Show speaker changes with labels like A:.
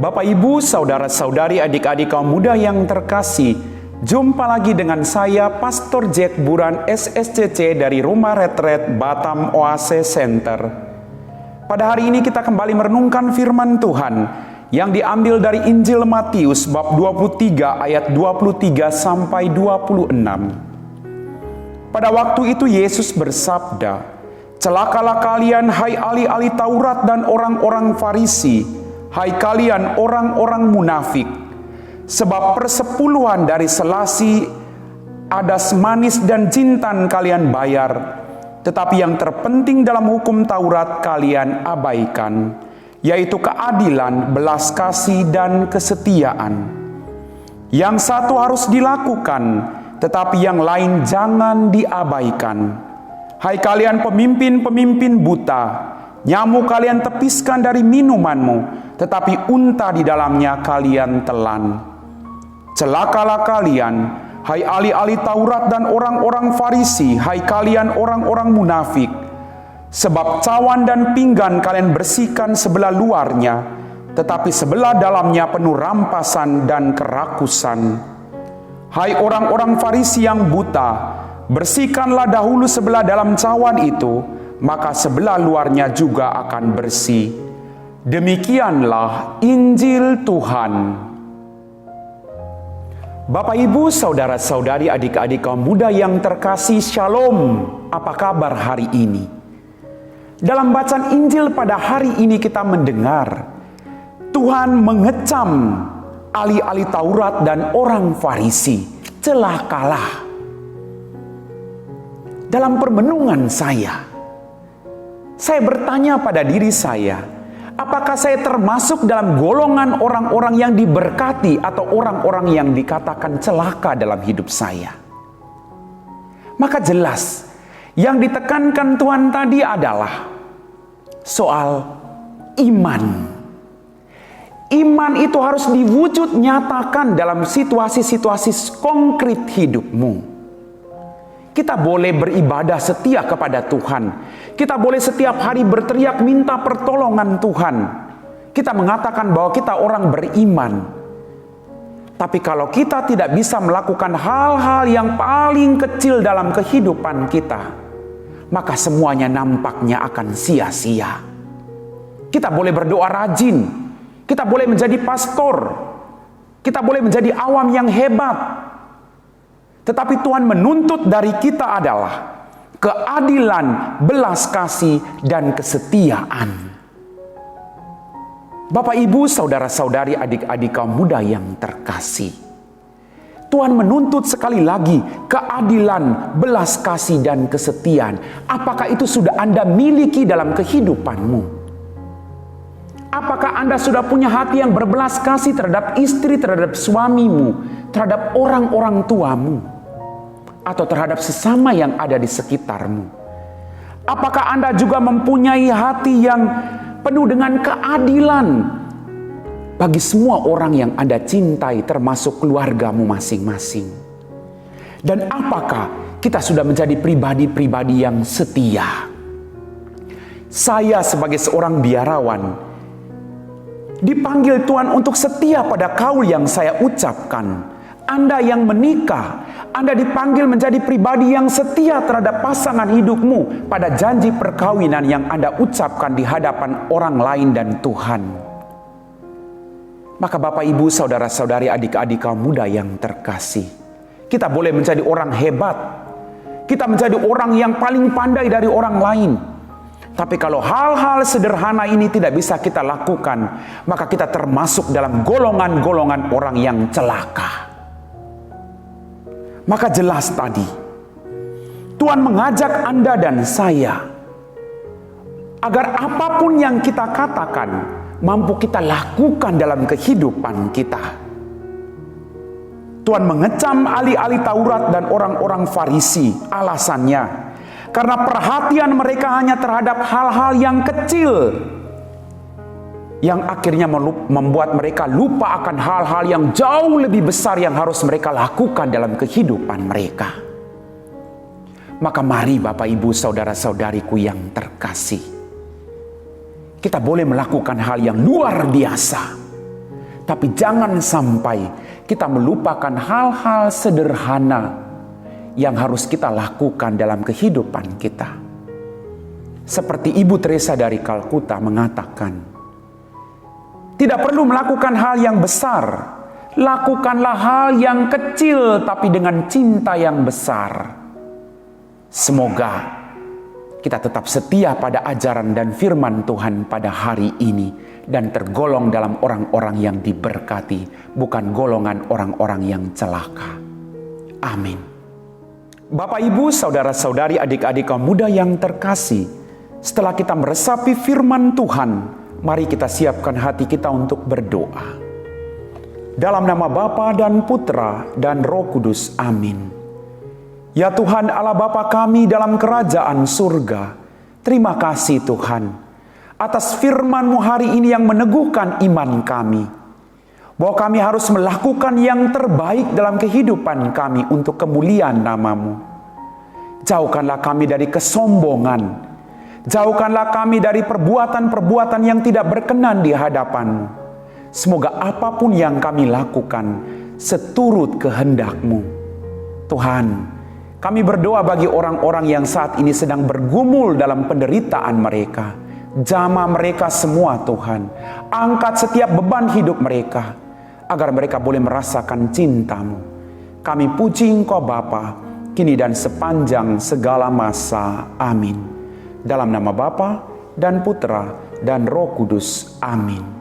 A: Bapak, Ibu, saudara-saudari, adik-adik kaum muda yang terkasih, jumpa lagi dengan saya, Pastor Jack Buran SSCC dari Rumah Retret Batam Oase Center. Pada hari ini kita kembali merenungkan firman Tuhan yang diambil dari Injil Matius bab 23 ayat 23 sampai 26. Pada waktu itu Yesus bersabda, "Celakalah kalian, hai ahli-ahli Taurat dan orang-orang Farisi, hai kalian orang-orang munafik, sebab persepuluhan dari selasi, adas manis dan jintan kalian bayar, tetapi yang terpenting dalam hukum Taurat kalian abaikan, yaitu keadilan, belas kasih, dan kesetiaan. Yang satu harus dilakukan, tetapi yang lain jangan diabaikan. Hai kalian pemimpin-pemimpin buta, nyamuk kalian tepiskan dari minumanmu, tetapi unta di dalamnya kalian telan. Celakalah kalian, hai ahli-ahli Taurat dan orang-orang Farisi, hai kalian orang-orang munafik, sebab cawan dan pinggan kalian bersihkan sebelah luarnya, tetapi sebelah dalamnya penuh rampasan dan kerakusan. Hai orang-orang Farisi yang buta, bersihkanlah dahulu sebelah dalam cawan itu, maka sebelah luarnya juga akan bersih." Demikianlah Injil Tuhan. Bapak, Ibu, saudara-saudari, adik-adik kaum muda yang terkasih, Shalom. Apa kabar hari ini? Dalam bacaan Injil pada hari ini kita mendengar Tuhan mengecam ahli-ahli Taurat dan orang Farisi. Celakalah. Dalam permenungan saya bertanya pada diri saya, apakah saya termasuk dalam golongan orang-orang yang diberkati atau orang-orang yang dikatakan celaka dalam hidup saya? Maka jelas yang ditekankan Tuhan tadi adalah soal iman. Iman itu harus diwujud nyatakan dalam situasi-situasi konkret hidupmu. Kita boleh beribadah setia kepada Tuhan. Kita boleh setiap hari berteriak minta pertolongan Tuhan. Kita mengatakan bahwa kita orang beriman. Tapi kalau kita tidak bisa melakukan hal-hal yang paling kecil dalam kehidupan kita, maka semuanya nampaknya akan sia-sia. Kita boleh berdoa rajin. Kita boleh menjadi pastor. Kita boleh menjadi awam yang hebat. Tetapi Tuhan menuntut dari kita adalah keadilan, belas kasih, dan kesetiaan. Bapak, Ibu, saudara-saudari, adik-adik kaum muda yang terkasih, Tuhan menuntut sekali lagi keadilan, belas kasih, dan kesetiaan. Apakah itu sudah Anda miliki dalam kehidupanmu? Apakah Anda sudah punya hati yang berbelas kasih terhadap istri, terhadap suamimu, terhadap orang-orang tuamu, atau terhadap sesama yang ada di sekitarmu? Apakah Anda juga mempunyai hati yang penuh dengan keadilan bagi semua orang yang Anda cintai, termasuk keluargamu masing-masing? Dan apakah kita sudah menjadi pribadi-pribadi yang setia? Saya sebagai seorang biarawan dipanggil Tuhan untuk setia pada kaul yang saya ucapkan. Anda yang menikah, Anda dipanggil menjadi pribadi yang setia terhadap pasangan hidupmu pada janji perkawinan yang Anda ucapkan di hadapan orang lain dan Tuhan. Maka Bapak, Ibu, saudara-saudari, adik-adik kaum muda yang terkasih, kita boleh menjadi orang hebat. Kita menjadi orang yang paling pandai dari orang lain. Tapi kalau hal-hal sederhana ini tidak bisa kita lakukan, maka kita termasuk dalam golongan-golongan orang yang celaka. Maka jelas tadi, Tuhan mengajak Anda dan saya agar apapun yang kita katakan, mampu kita lakukan dalam kehidupan kita. Tuhan mengecam ahli-ahli Taurat dan orang-orang Farisi. Alasannya, karena perhatian mereka hanya terhadap hal-hal yang kecil, yang akhirnya membuat mereka lupa akan hal-hal yang jauh lebih besar yang harus mereka lakukan dalam kehidupan mereka. Maka mari Bapak, Ibu, saudara-saudariku yang terkasih, kita boleh melakukan hal yang luar biasa. Tapi jangan sampai kita melupakan hal-hal sederhana yang harus kita lakukan dalam kehidupan kita. Seperti Ibu Teresa dari Kalkuta mengatakan, tidak perlu melakukan hal yang besar, lakukanlah hal yang kecil tapi dengan cinta yang besar. Semoga kita tetap setia pada ajaran dan firman Tuhan pada hari ini dan tergolong dalam orang-orang yang diberkati, bukan golongan orang-orang yang celaka. Amin. Bapak, Ibu, saudara-saudari, adik-adik kaum muda yang terkasih, setelah kita meresapi firman Tuhan, mari kita siapkan hati kita untuk berdoa. Dalam nama Bapa dan Putra dan Roh Kudus, amin. Ya Tuhan Allah Bapa kami dalam kerajaan surga, terima kasih Tuhan atas firman-Mu hari ini yang meneguhkan iman kami, bahwa kami harus melakukan yang terbaik dalam kehidupan kami untuk kemuliaan nama-Mu. Jauhkanlah kami dari kesombongan, jauhkanlah kami dari perbuatan-perbuatan yang tidak berkenan di hadapan-Mu. Semoga apapun yang kami lakukan seturut kehendak-Mu. Tuhan, kami berdoa bagi orang-orang yang saat ini sedang bergumul dalam penderitaan mereka. Jamah mereka semua Tuhan. Angkat setiap beban hidup mereka, agar mereka boleh merasakan cinta-Mu. Kami puji Engkau Bapa, kini dan sepanjang segala masa. Amin. Dalam nama Bapa dan Putra dan Roh Kudus. Amin.